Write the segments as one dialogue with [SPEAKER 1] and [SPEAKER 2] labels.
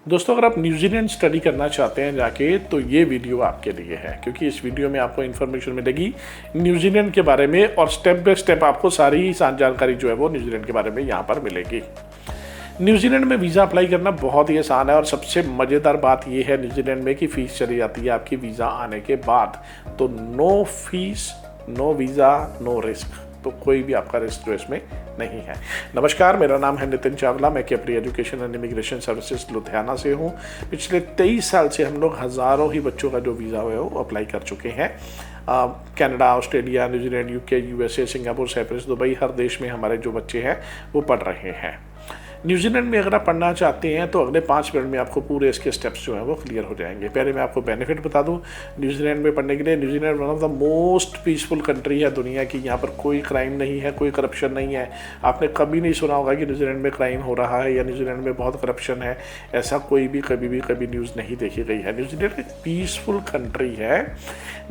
[SPEAKER 1] दोस्तों, अगर आप न्यूजीलैंड स्टडी करना चाहते हैं जाके तो ये वीडियो आपके लिए है, क्योंकि इस वीडियो में आपको इन्फॉर्मेशन मिलेगी न्यूजीलैंड के बारे में और स्टेप बाय स्टेप आपको सारी जानकारी जो है वो न्यूजीलैंड के बारे में यहाँ पर मिलेगी। न्यूजीलैंड में वीज़ा अप्लाई करना बहुत ही आसान है और सबसे मज़ेदार बात यह है न्यूजीलैंड में कि फ़ीस चली जाती है आपकी वीज़ा आने के बाद। तो no fees, no visa, no risk, तो कोई भी आपका रिस्क जो इसमें नहीं है। नमस्कार, मेरा नाम है नितिन चावला। मैं capri education and immigration services Ludhiana से हूँ। पिछले 23 साल से हम लोग हज़ारों ही बच्चों का जो वीज़ा है वो अप्लाई कर चुके हैं। Canada, Australia, New Zealand, UK, USA, Singapore, Cyprus, Dubai, हर देश में हमारे जो बच्चे हैं वो पढ़ रहे हैं। न्यूजीलैंड में अगर आप पढ़ना चाहते हैं तो अगले 5 मिनट में आपको पूरे इसके स्टेप्स जो हैं वो क्लियर हो जाएंगे। पहले मैं आपको बेनिफिट बता दूं न्यूजीलैंड में पढ़ने के लिए। New Zealand one of the most peaceful country है दुनिया की। यहाँ पर कोई क्राइम नहीं है, कोई करप्शन नहीं है। आपने कभी नहीं सुना होगा कि न्यूजीलैंड में क्राइम हो रहा है या न्यूजीलैंड में बहुत करप्शन है। ऐसा कोई भी कभी न्यूज़ नहीं देखी गई है। न्यूजीलैंड एक पीसफुल कंट्री है।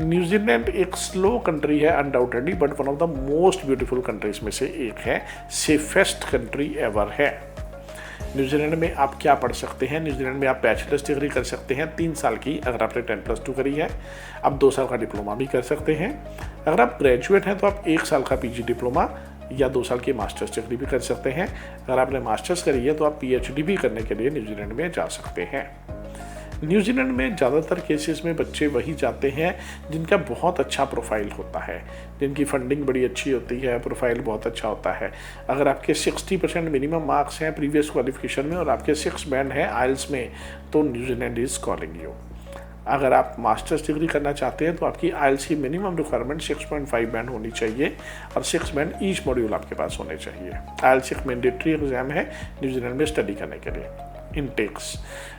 [SPEAKER 1] न्यूजीलैंड एक स्लो कंट्री है undoubtedly, but one of the most beautiful countries में से एक है। सेफेस्ट कंट्री एवर है। न्यूजीलैंड में आप क्या पढ़ सकते हैं? न्यूजीलैंड में आप बैचलर्स डिग्री कर सकते हैं 3 साल की, अगर आपने 10+2 करी है। आप 2 साल का डिप्लोमा भी कर सकते हैं। अगर आप ग्रेजुएट हैं तो आप 1 साल का पीजी डिप्लोमा या 2 साल की मास्टर्स डिग्री भी कर सकते हैं। अगर आपने मास्टर्स करी है तो आप पीएचडी भी करने के लिए न्यूजीलैंड में जा सकते हैं। न्यूजीलैंड में ज़्यादातर केसेस में बच्चे वही जाते हैं जिनका बहुत अच्छा प्रोफाइल होता है, जिनकी फंडिंग बड़ी अच्छी होती है, प्रोफाइल बहुत अच्छा होता है। अगर आपके 60% मिनिमम मार्क्स हैं प्रीवियस क्वालिफिकेशन में और आपके 6 बैंड हैं आइल्स में, तो न्यूजीलैंड इज़ कॉलिंग यू। अगर आप मास्टर्स डिग्री करना चाहते हैं तो आपकी आइल्स की मिनिमम रिक्वायरमेंट 6.5 बैंड होनी चाहिए और 6 बैंड ईच मॉड्यूल आपके पास होने चाहिए। आइल्स एक मैंडेटरी एग्जाम है न्यूजीलैंड में स्टडी करने के लिए। इंटेक्स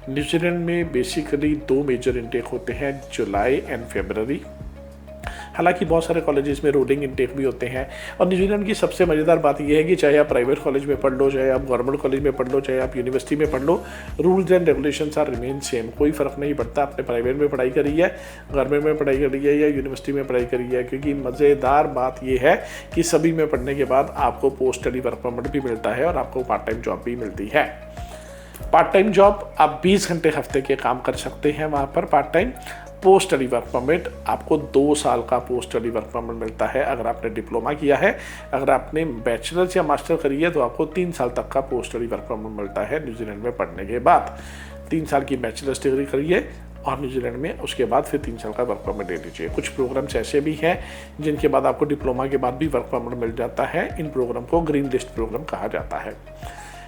[SPEAKER 1] न्यूजीलैंड में बेसिकली 2 मेजर इंटेक होते हैं, जुलाई एंड फरवरी। हालांकि बहुत सारे कॉलेजेस में रोलिंग इंटेक भी होते हैं। और न्यूजीलैंड की सबसे मज़ेदार बात यह है कि चाहे आप प्राइवेट कॉलेज में पढ़ लो, चाहे आप गवर्नमेंट कॉलेज में पढ़ लो, चाहे आप यूनिवर्सिटी में पढ़ लो, rules and regulations are remain same. कोई फ़र्क नहीं पड़ता आपने प्राइवेट में पढ़ाई करी है, गवर्नमेंट में पढ़ाई करी है या यूनिवर्सिटी में पढ़ाई करी है। क्योंकि मज़ेदार बात यह है कि सभी में पढ़ने के बाद आपको पोस्ट स्टडी वर्क परमिट भी मिलता है और आपको पार्ट टाइम जॉब भी मिलती है। पार्ट टाइम जॉब आप 20 घंटे हफ्ते के काम कर सकते हैं वहाँ पर part time. Post study work permit आपको 2 साल का पोस्ट स्टडी वर्क परमिट मिलता है अगर आपने डिप्लोमा किया है। अगर आपने बैचलर्स या मास्टर करी है तो आपको 3 साल तक का पोस्ट स्टडी वर्क परमिट मिलता है न्यूजीलैंड में पढ़ने के बाद। 3 साल की बैचलर्स डिग्री करिए और न्यूजीलैंड में उसके बाद फिर 3 साल का वर्क परमिट ले लीजिए। कुछ प्रोग्राम्स ऐसे भी हैं जिनके बाद आपको डिप्लोमा के बाद भी वर्क परमिट मिल जाता है। इन प्रोग्राम को ग्रीन लिस्ट प्रोग्राम कहा जाता है।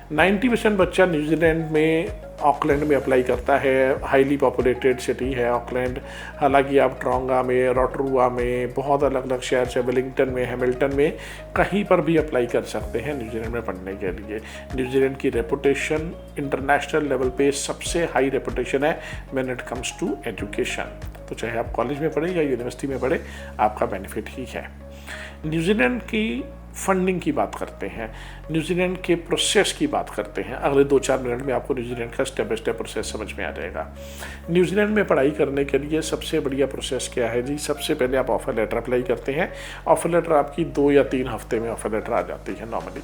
[SPEAKER 1] 90% बच्चा न्यूजीलैंड में ऑकलैंड में अप्लाई करता है। हाईली पॉपुलेटेड सिटी है ऑकलैंड। हालांकि आप ट्रोंगा में, रोटोरुआ में, बहुत अलग अलग शहर से, वेलिंगटन में, हैमिल्टन में, कहीं पर भी अप्लाई कर सकते हैं न्यूजीलैंड में पढ़ने के लिए। न्यूजीलैंड की रेपुटेशन इंटरनेशनल लेवल पे सबसे हाई रेपुटेशन है when it comes to education. तो चाहे आप कॉलेज में पढ़े या यूनिवर्सिटी में पढ़े, आपका बेनिफिट ही है। न्यूजीलैंड की फंडिंग की बात करते हैं, न्यूजीलैंड के प्रोसेस की बात करते हैं। अगले 2-4 मिनट में आपको न्यूजीलैंड का स्टेप बाय स्टेप प्रोसेस समझ में आ जाएगा। न्यूजीलैंड में पढ़ाई करने के लिए सबसे बढ़िया प्रोसेस क्या है जी? सबसे पहले आप ऑफर लेटर अप्लाई करते हैं। ऑफर लेटर आपकी 2 या 3 हफ्ते में ऑफर लेटर आ जाती है नॉर्मली।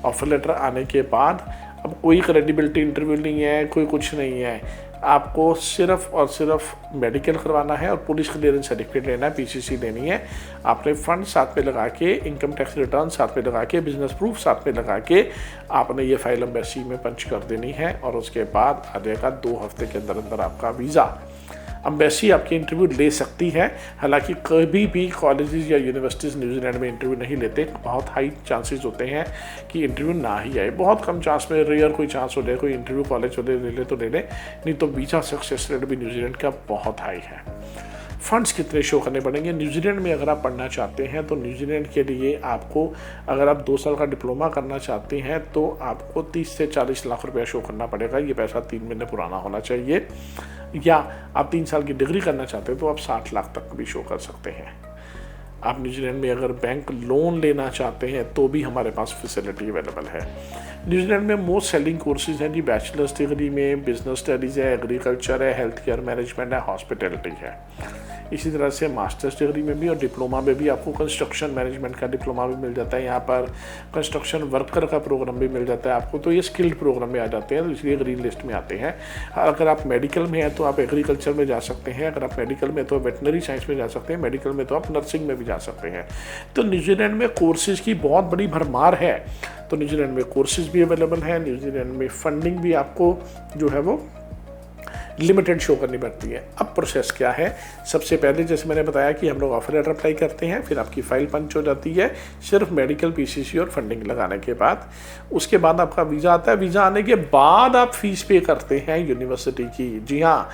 [SPEAKER 1] ऑफर लेटर आने के बाद अब कोई क्रेडिबिलिटी इंटरव्यू नहीं है, कोई कुछ नहीं है। आपको सिर्फ और सिर्फ मेडिकल करवाना है और पुलिस क्लियरेंस सर्टिफिकेट लेना है, पीसीसी लेनी है। आपने फंड साथ में लगा के, इनकम टैक्स रिटर्न साथ में लगा के, बिजनेस प्रूफ साथ में लगा के आपने ये फाइल एम्बेसी में पंच कर देनी है और उसके बाद आ जाएगा 2 हफ्ते के अंदर अंदर आपका वीज़ा। एम्बेसी आपकी इंटरव्यू ले सकती है। हालांकि कभी भी कॉलेजेस या यूनिवर्सिटीज़ न्यूजीलैंड में इंटरव्यू नहीं लेते। बहुत हाई चांसेस होते हैं कि इंटरव्यू ना ही आए। बहुत कम चांस में, रेयर कोई चांस हो जाए कोई इंटरव्यू कॉलेज वाले ले ले तो ले ले, नहीं तो वीज़ा सक्सेस रेट भी न्यूजीलैंड का बहुत हाई है। फंड्स कितने शो करने पड़ेंगे न्यूजीलैंड में? अगर आप पढ़ना चाहते हैं तो न्यूजीलैंड के लिए आपको, अगर आप 2 साल का डिप्लोमा करना चाहते हैं तो आपको 30 से 40 लाख रुपया शो करना पड़ेगा। ये पैसा 3 महीने पुराना होना चाहिए। या आप 3 साल की डिग्री करना चाहते हैं तो आप 60 लाख तक भी शो कर सकते हैं। आप न्यूजीलैंड में अगर बैंक लोन लेना चाहते हैं तो भी हमारे पास फैसिलिटी अवेलेबल है। न्यूजीलैंड में मोस्ट सेलिंग कोर्सेज हैं जी बैचलर्स डिग्री में बिजनेस स्टडीज़ है, एग्रीकल्चर है, हेल्थ केयर मैनेजमेंट है, हॉस्पिटैलिटी है। इसी तरह से मास्टर्स डिग्री में भी और डिप्लोमा में भी आपको कंस्ट्रक्शन मैनेजमेंट का डिप्लोमा भी मिल जाता है, यहाँ पर कंस्ट्रक्शन वर्कर का प्रोग्राम भी मिल जाता है आपको। तो ये स्किल्ड प्रोग्राम में आ जाते हैं, तो इसलिए ग्रीन लिस्ट में आते हैं। अगर आप मेडिकल में हैं तो आप एग्रीकल्चर में जा सकते हैं, अगर आप मेडिकल में तो वेटनरी साइंस में जा सकते हैं, मेडिकल में तो आप नर्सिंग में भी जा सकते हैं। तो न्यूजीलैंड में कोर्सेज की बहुत बड़ी भरमार है। तो न्यूजीलैंड में कोर्सेज भी अवेलेबल हैं, न्यूजीलैंड में फंडिंग भी आपको जो है वो लिमिटेड शो करनी पड़ती है। अब प्रोसेस क्या है, सबसे पहले जैसे मैंने बताया कि हम लोग ऑफर लेटर अप्लाई करते हैं, फिर आपकी फाइल पंच हो जाती है सिर्फ मेडिकल पीसीसी और फंडिंग लगाने के बाद। उसके बाद आपका वीज़ा आता है, वीज़ा आने के बाद आप फीस पे करते हैं यूनिवर्सिटी की। जी हाँ,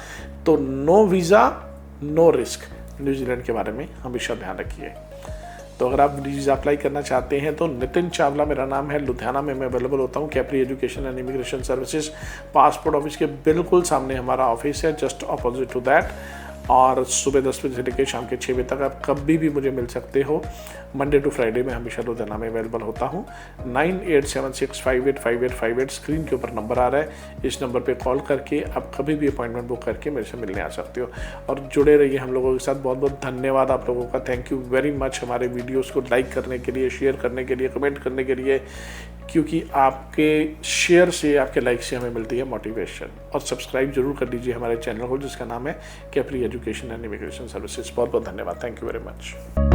[SPEAKER 1] तो no visa no risk, New Zealand के बारे में हमेशा ध्यान रखिए। तो अगर आप वीज़ा अप्लाई करना चाहते हैं तो नितिन चावला मेरा नाम है, लुधियाना में मैं अवेलेबल होता हूँ। Capri education and immigration services, passport office के बिल्कुल सामने हमारा ऑफिस है, जस्ट अपोजिट टू दैट। और सुबह 10 बजे से लेकर शाम के 6 बजे तक आप कभी भी मुझे मिल सकते हो। मंडे टू फ्राइडे में हमेशा लुधियाना में अवेलेबल होता हूँ। 9876585858 स्क्रीन के ऊपर नंबर आ रहा है, इस नंबर पे कॉल करके आप कभी भी अपॉइंटमेंट बुक करके मेरे से मिलने आ सकते हो। और जुड़े रहिए हम लोगों के साथ। बहुत बहुत धन्यवाद आप लोगों का, थैंक यू वेरी मच हमारे वीडियोज़ को लाइक करने के लिए, शेयर करने के लिए, कमेंट करने के लिए, क्योंकि आपके शेयर से, आपके लाइक से हमें मिलती है मोटिवेशन। और सब्सक्राइब जरूर कर लीजिए हमारे चैनल को जिसका नाम है Capri education and immigration services. बहुत बहुत धन्यवाद, थैंक यू वेरी मच।